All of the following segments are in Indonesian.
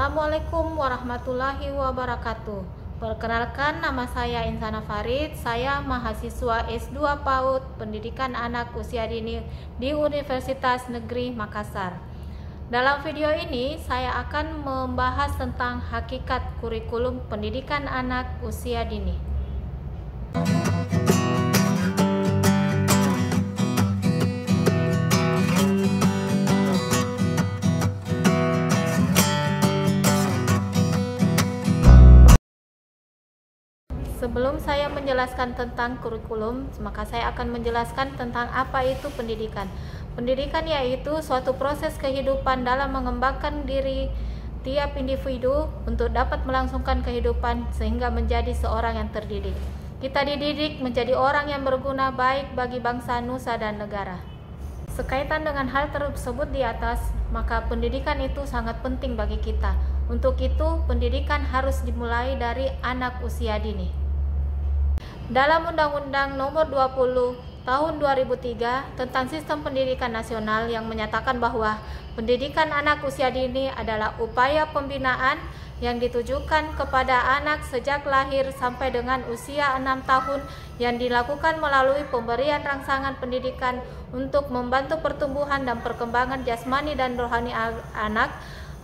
Assalamualaikum warahmatullahi wabarakatuh. Perkenalkan, nama saya Insana Farid. Saya mahasiswa S2 PAUD Pendidikan Anak Usia Dini di Universitas Negeri Makassar. Dalam video ini saya akan membahas tentang hakikat kurikulum pendidikan anak usia dini. Sebelum saya menjelaskan tentang kurikulum, maka saya akan menjelaskan tentang apa itu pendidikan. Pendidikan yaitu suatu proses kehidupan dalam mengembangkan diri tiap individu untuk dapat melangsungkan kehidupan sehingga menjadi seorang yang terdidik. Kita dididik menjadi orang yang berguna baik bagi bangsa, nusa, dan negara. Sekaitan dengan hal tersebut di atas, maka pendidikan itu sangat penting bagi kita. Untuk itu, pendidikan harus dimulai dari anak usia dini. Dalam Undang-Undang Nomor 20 Tahun 2003 tentang Sistem Pendidikan Nasional yang menyatakan bahwa pendidikan anak usia dini adalah upaya pembinaan yang ditujukan kepada anak sejak lahir sampai dengan usia 6 tahun yang dilakukan melalui pemberian rangsangan pendidikan untuk membantu pertumbuhan dan perkembangan jasmani dan rohani anak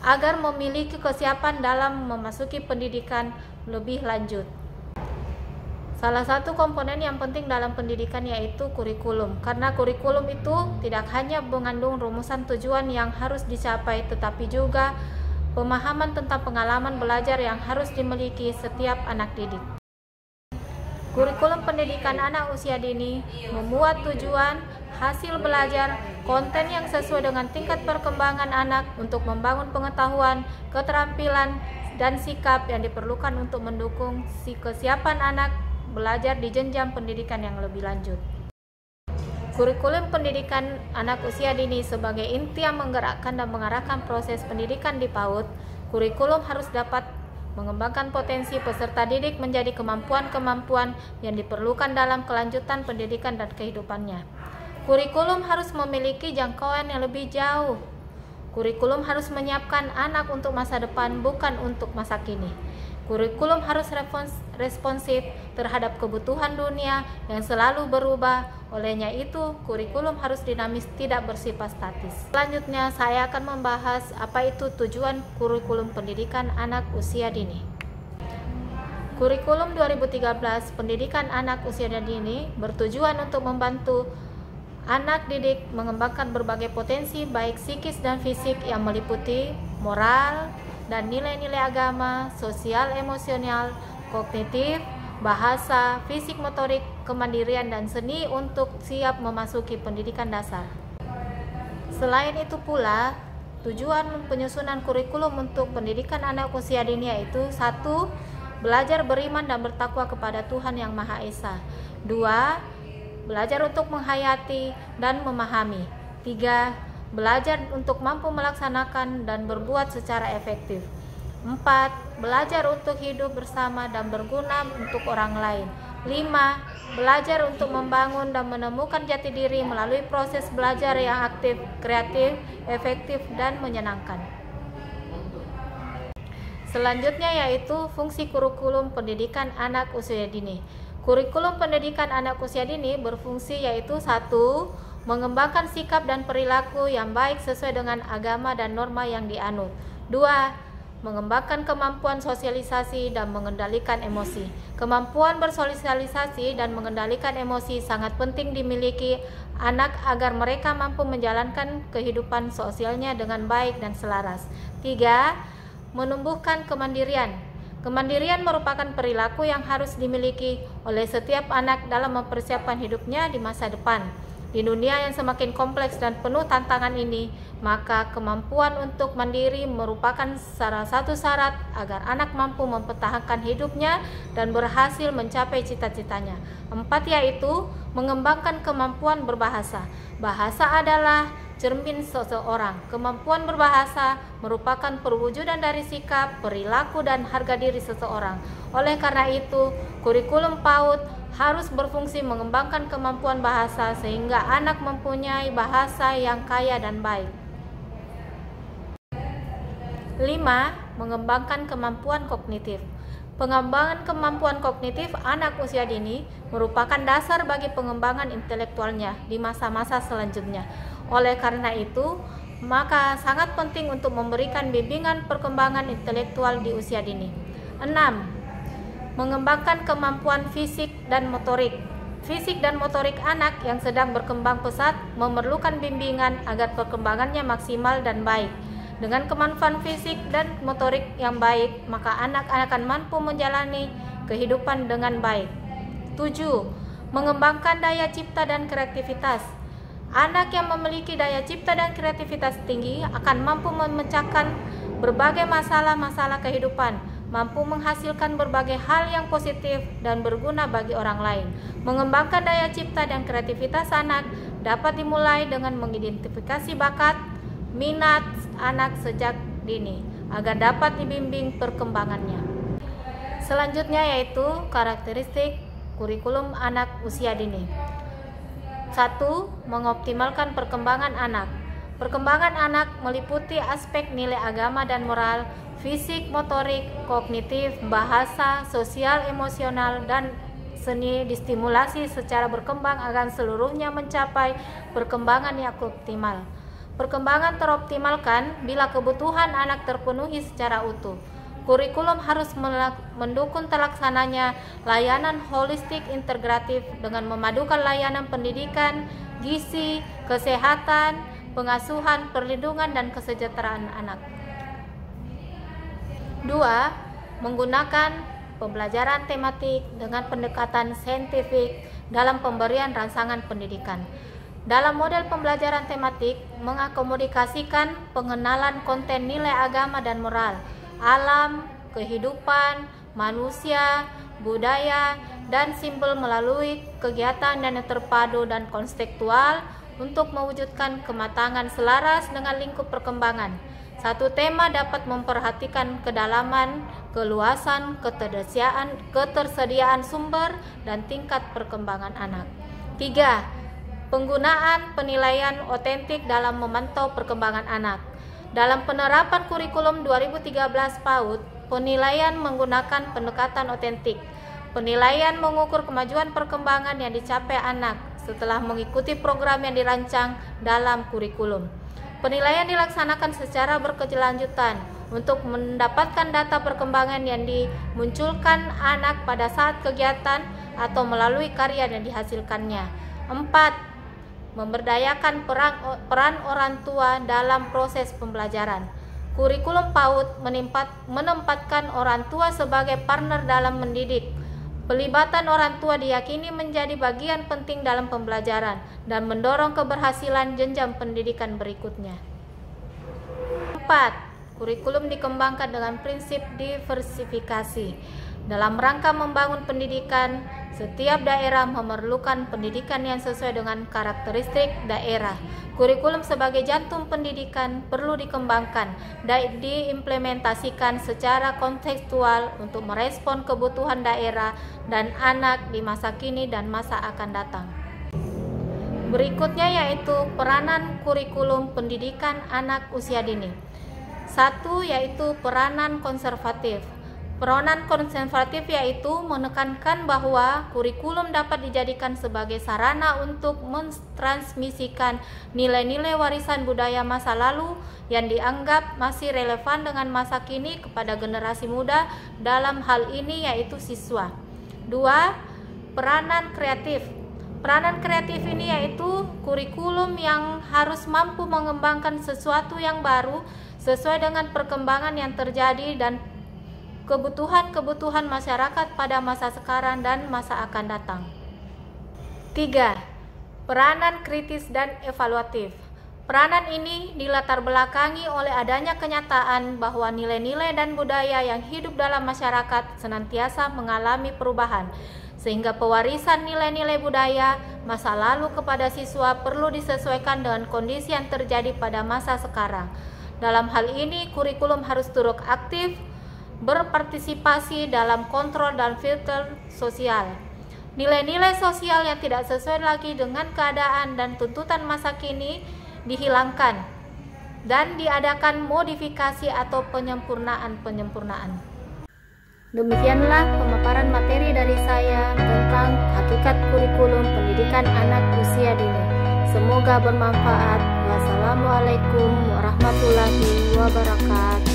agar memiliki kesiapan dalam memasuki pendidikan lebih lanjut. Salah satu komponen yang penting dalam pendidikan yaitu kurikulum, karena kurikulum itu tidak hanya mengandung rumusan tujuan yang harus dicapai, tetapi juga pemahaman tentang pengalaman belajar yang harus dimiliki setiap anak didik. Kurikulum pendidikan anak usia dini memuat tujuan, hasil belajar, konten yang sesuai dengan tingkat perkembangan anak untuk membangun pengetahuan, keterampilan, dan sikap yang diperlukan untuk mendukung kesiapan anak belajar di jenjang pendidikan yang lebih lanjut. Kurikulum pendidikan anak usia dini sebagai inti yang menggerakkan dan mengarahkan proses pendidikan di PAUD. Kurikulum harus dapat mengembangkan potensi peserta didik menjadi kemampuan-kemampuan yang diperlukan dalam kelanjutan pendidikan dan kehidupannya. Kurikulum harus memiliki jangkauan yang lebih jauh. Kurikulum harus menyiapkan anak untuk masa depan, bukan untuk masa kini. Kurikulum harus responsif terhadap kebutuhan dunia yang selalu berubah. Olehnya itu, kurikulum harus dinamis, tidak bersifat statis. Selanjutnya, saya akan membahas apa itu tujuan kurikulum pendidikan anak usia dini. Kurikulum 2013 pendidikan anak usia dini bertujuan untuk membantu anak didik mengembangkan berbagai potensi baik psikis dan fisik yang meliputi moral dan nilai-nilai agama, sosial, emosional, kognitif, bahasa, fisik, motorik, kemandirian, dan seni untuk siap memasuki pendidikan dasar. Selain itu pula, tujuan penyusunan kurikulum untuk pendidikan anak usia dini yaitu 1. Belajar beriman dan bertakwa kepada Tuhan Yang Maha Esa. 2. Belajar untuk menghayati dan memahami. 3. Belajar untuk mampu melaksanakan dan berbuat secara efektif. 4. Belajar untuk hidup bersama dan berguna untuk orang lain. 5. Belajar untuk membangun dan menemukan jati diri melalui proses belajar yang aktif, kreatif, efektif, dan menyenangkan. Selanjutnya yaitu fungsi kurikulum pendidikan anak usia dini. Kurikulum pendidikan anak usia dini berfungsi yaitu 1. Mengembangkan sikap dan perilaku yang baik sesuai dengan agama dan norma yang dianut. 2. Mengembangkan kemampuan sosialisasi dan mengendalikan emosi. Kemampuan bersosialisasi dan mengendalikan emosi sangat penting dimiliki anak agar mereka mampu menjalankan kehidupan sosialnya dengan baik dan selaras. 3. Menumbuhkan kemandirian. Kemandirian merupakan perilaku yang harus dimiliki oleh setiap anak dalam mempersiapkan hidupnya di masa depan. Di dunia yang semakin kompleks dan penuh tantangan ini, maka kemampuan untuk mandiri merupakan salah satu syarat agar anak mampu mempertahankan hidupnya dan berhasil mencapai cita-citanya. 4. Yaitu mengembangkan kemampuan berbahasa. Bahasa adalah cermin seseorang. Kemampuan berbahasa merupakan perwujudan dari sikap, perilaku, dan harga diri seseorang. Oleh karena itu, kurikulum PAUD harus berfungsi mengembangkan kemampuan bahasa sehingga anak mempunyai bahasa yang kaya dan baik. 5. mengembangkan kemampuan kognitif. Pengembangan kemampuan kognitif anak usia dini merupakan dasar bagi pengembangan intelektualnya di masa-masa selanjutnya. Oleh karena itu, maka sangat penting untuk memberikan bimbingan perkembangan intelektual di usia dini. 6. Mengembangkan kemampuan fisik dan motorik. Fisik dan motorik anak yang sedang berkembang pesat memerlukan bimbingan agar perkembangannya maksimal dan baik. Dengan kemampuan fisik dan motorik yang baik, maka anak akan mampu menjalani kehidupan dengan baik. 7. Mengembangkan daya cipta dan kreativitas. Anak yang memiliki daya cipta dan kreativitas tinggi akan mampu memecahkan berbagai masalah-masalah kehidupan, mampu menghasilkan berbagai hal yang positif dan berguna bagi orang lain. Mengembangkan daya cipta dan kreativitas anak dapat dimulai dengan mengidentifikasi bakat, minat anak sejak dini agar dapat dibimbing perkembangannya. Selanjutnya yaitu karakteristik kurikulum anak usia dini. 1. Mengoptimalkan perkembangan anak. Perkembangan anak meliputi aspek nilai agama dan moral, fisik, motorik, kognitif, bahasa, sosial, emosional, dan seni distimulasi secara berkembang agar seluruhnya mencapai perkembangan yang optimal. Perkembangan teroptimalkan bila kebutuhan anak terpenuhi secara utuh. Kurikulum harus mendukung terlaksananya layanan holistik integratif dengan memadukan layanan pendidikan, gizi, kesehatan, pengasuhan, perlindungan, dan kesejahteraan anak. 2. Menggunakan pembelajaran tematik dengan pendekatan saintifik dalam pemberian rangsangan pendidikan. Dalam model pembelajaran tematik mengakomodasikan pengenalan konten nilai agama dan moral, alam, kehidupan, manusia, budaya, dan simbol melalui kegiatan yang terpadu dan konseptual untuk mewujudkan kematangan selaras dengan lingkup perkembangan. Satu tema dapat memperhatikan kedalaman, keluasan, ketersediaan sumber, dan tingkat perkembangan anak. 3. Penggunaan penilaian otentik dalam memantau perkembangan anak. Dalam penerapan kurikulum 2013 PAUD, penilaian menggunakan pendekatan otentik. Penilaian mengukur kemajuan perkembangan yang dicapai anak setelah mengikuti program yang dirancang dalam kurikulum. Penilaian dilaksanakan secara berkelanjutan untuk mendapatkan data perkembangan yang dimunculkan anak pada saat kegiatan atau melalui karya yang dihasilkannya. 4. Memberdayakan peran orang tua dalam proses pembelajaran. Kurikulum PAUD menempatkan orang tua sebagai partner dalam mendidik. Pelibatan orang tua diyakini menjadi bagian penting dalam pembelajaran dan mendorong keberhasilan jenjang pendidikan berikutnya. 4. Kurikulum dikembangkan dengan prinsip diversifikasi. Dalam rangka membangun pendidikan, setiap daerah memerlukan pendidikan yang sesuai dengan karakteristik daerah. Kurikulum sebagai jantung pendidikan perlu dikembangkan dan diimplementasikan secara kontekstual untuk merespon kebutuhan daerah dan anak di masa kini dan masa akan datang. Berikutnya yaitu peranan kurikulum pendidikan anak usia dini. 1. Yaitu peranan konservatif. Peranan konservatif yaitu menekankan bahwa kurikulum dapat dijadikan sebagai sarana untuk mentransmisikan nilai-nilai warisan budaya masa lalu yang dianggap masih relevan dengan masa kini kepada generasi muda, dalam hal ini yaitu siswa. 2. Peranan kreatif. Peranan kreatif ini yaitu kurikulum yang harus mampu mengembangkan sesuatu yang baru sesuai dengan perkembangan yang terjadi dan kebutuhan-kebutuhan masyarakat pada masa sekarang dan masa akan datang. 3. Peranan kritis dan evaluatif. Peranan ini dilatar belakangi oleh adanya kenyataan bahwa nilai-nilai dan budaya yang hidup dalam masyarakat senantiasa mengalami perubahan, sehingga pewarisan nilai-nilai budaya masa lalu kepada siswa perlu disesuaikan dengan kondisi yang terjadi pada masa sekarang. Dalam hal ini, kurikulum harus turut aktif berpartisipasi dalam kontrol dan filter sosial. Nilai-nilai sosial yang tidak sesuai lagi dengan keadaan dan tuntutan masa kini dihilangkan dan diadakan modifikasi atau penyempurnaan. Demikianlah pemaparan materi dari saya tentang hakikat kurikulum pendidikan anak usia dini. Semoga bermanfaat. Wassalamualaikum warahmatullahi wabarakatuh.